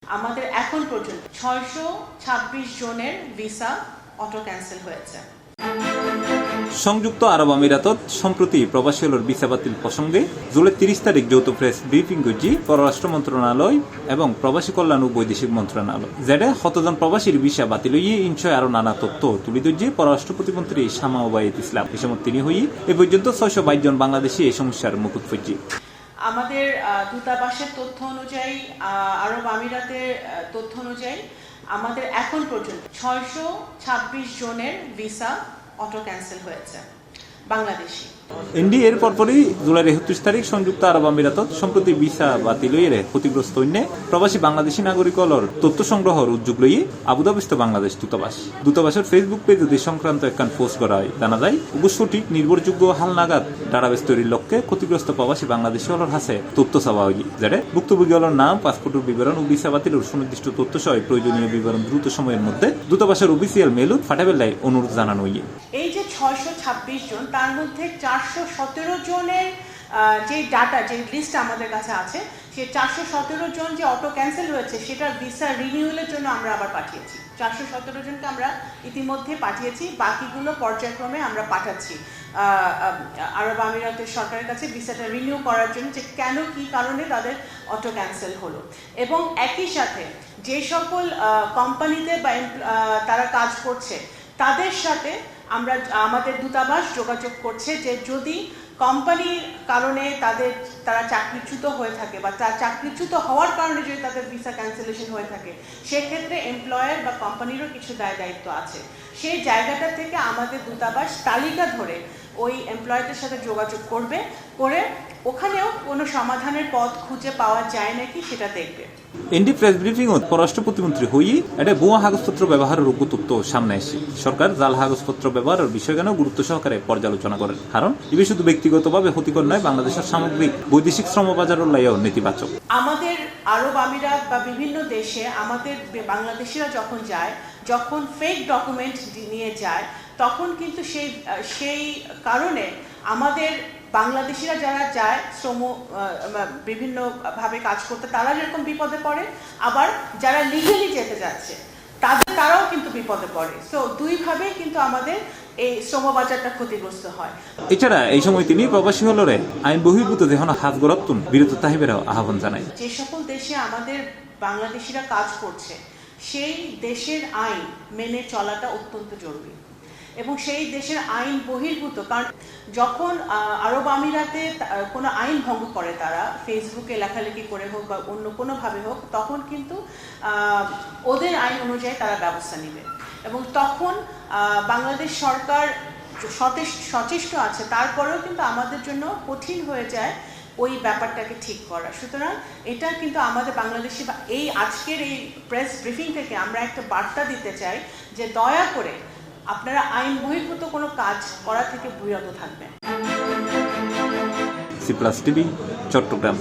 আমাদের এখন পর্যন্ত 626 জনের ভিসা অটো ক্যান্সেল হয়েছে। সংযুক্ত আরব আমিরাতত সম্প্রতি প্রবাসী হলোর ভিসা বাতিল প্রসঙ্গে জুলাই 30 তারিখ যৌথ প্রেস ব্রিফিং করছি পররাষ্ট্র মন্ত্রণালয় এবং প্রবাসী কল্যাণ ও বৈদেশিক মন্ত্রণালয়, যেটা শতজন প্রবাসীর ভিসা বাতিল হইয়ে ইনশয় আরো নানা তথ্য তুলে ধরছে পররাষ্ট্র প্রতিমন্ত্রী শামা ওবায়দ ইসলাম। এ সময় তিনি হই এ পর্যন্ত 622 জন বাংলাদেশি এই সমস্যার মুকুট ফুটছে। আমাদের দূতাবাসের তথ্য অনুযায়ী, আরব আমিরাতের তথ্য অনুযায়ী আমাদের এখন পর্যন্ত 626 জনের ভিসা অটো ক্যান্সেল হয়েছে বাংলাদেশি। এনডি এর পরপরই জুলাই 31 তারিখ সংযুক্ত আরব আমিরাতত সম্প্রতি ভিসা বাতিল হইয়ে ক্ষতিগ্রস্ত হইনে প্রবাসী বাংলাদেশি নাগরিকলর তথ্য সংগ্রহর উদ্যোগ লইয়ে আবুধাবিস্থ বাংলাদেশ দূতাবাসের ফেসবুক পেজে সংক্রান্ত একখান পোস্ট করা হয়। জানা যায় সঠিক নির্ভরযোগ্য হালনাগাদ ডাটাবেস তৈরির লক্ষ্যে ক্ষতিগ্রস্ত প্রবাসী বাংলাদেশি হলর হাসে তথ্য চাওয়া হয়, যেটা ভুক্তভোগী হলর নাম, পাসপোর্টের বিবরণ ও ভিসা বাতিলের সুনির্দিষ্ট তথ্য সহ প্রয়োজনীয় বিবরণ দ্রুত সময়ের মধ্যে দূতাবাসের অফিসিয়াল মেলুত ফাটাবেলায় অনুরোধ জানানো হয়। এই যে 626 জন, তার মধ্যে 417 জনের যে ডাটা, যে লিস্ট আমাদের কাছে আছে, সেই 417 জন যে অটো ক্যান্সেল হয়েছে সেটার ভিসা রিনিউয়ালের জন্য আমরা আবার পাঠিয়েছি। 417 জনকে আমরা ইতিমধ্যে পাঠিয়েছি, বাকিগুলো পর্যায়ক্রমে আমরা পাঠাচ্ছি আরব আমিরাতের সরকারের কাছে ভিসাটা রিনিউ করার জন্য, যে কেন কি কারণে তাদের অটো ক্যান্সেল হলো। এবং একই সাথে যে সকল কোম্পানিতে বা তারা কাজ করছে তাদের সাথে আমাদের দূতাবাস যোগাযোগ করছে যে যদি কোম্পানির কারণে তারা চাকরিচ্যুত হয়ে থাকে বা চাকরিচ্যুত হওয়ার কারণে যদি তাদের ভিসা ক্যান্সেলেশন হয়ে থাকে, সেক্ষেত্রে এমপ্লয়ার বা কোম্পানিরও কিছু দায়িত্ব আছে। সেই জায়গাটা থেকে আমাদের দূতাবাস তালিকা ধরে ওই এমপ্লয়ারদের সাথে যোগাযোগ করে ওখানেও কোনো সমাধানের পথ খুঁজে পাওয়া যায় নাকি সেটা দেখবে। এনডি প্রেস ব্রিফিং পররাষ্ট্র প্রতিমন্ত্রী হই এটা ভুয়া কাগজপত্র ব্যবহারের তথ্য সামনে আসে। সরকার জাল কাগজপত্র ব্যবহারের বিষয়গানেও গুরুত্ব সহকারে পর্যালোচনা করেন, কারণ এটি শুধু ব্যক্তিগতভাবে ক্ষতিকর নয়, বাংলাদেশের সামগ্রিক বৈদেশিক শ্রমবাজারের লাইও নেতিবাচক। আমাদের আরব আমিরাত বা বিভিন্ন দেশে আমাদের বাংলাদেশিরা যখন ফেক ডকুমেন্ট নিয়ে যায়, তখন কিন্তু সেই কারণে আমাদের বাংলাদেশিরা যারা যায় বিভিন্ন ভাবে কাজ করতে, তারা যেরকম বিপদে পড়ে, আবার যারা লিগালি যেতে যাচ্ছে তারাও কিন্তু বিপদে পড়ে। সো দুইভাবে কিন্তু আমাদের এই শ্রমবাজারটা ক্ষতিগ্রস্ত হয়। এছাড়া এই সময় তিনি প্রবাসী হলরে আইন বহির্ভূত যেন হাত গড়াতুন বিরত তাহিবেরও আহ্বান জানায়। যে সকল দেশে আমাদের বাংলাদেশিরা কাজ করছে সেই দেশের আইন মেনে চলাটা অত্যন্ত জরুরি, এবং সেই দেশের আইন বহির্ভূত, কারণ যখন আরব আমিরাতে কোনো আইন ভঙ্গ করে তারা, ফেসবুকে লেখালেখি করে হোক বা অন্য কোনোভাবে হোক, তখন কিন্তু ওদের আইন অনুযায়ী তারা ব্যবস্থা নেবে। এবং তখন বাংলাদেশ সরকার সচেষ্ট আছে, তারপরেও কিন্তু আমাদের জন্য কঠিন হয়ে যায় ওই ব্যাপারটাকে ঠিক করা। সুতরাং এটা কিন্তু আমাদের বাংলাদেশি এই আজকের এই প্রেস ব্রিফিং থেকে আমরা একটা বার্তা দিতে চাই যে দয়া করে আপনারা আইন বহির্ভূত কোনো কাজ করা থেকে বিরত থাকবেন। C plus TV, Chittagong.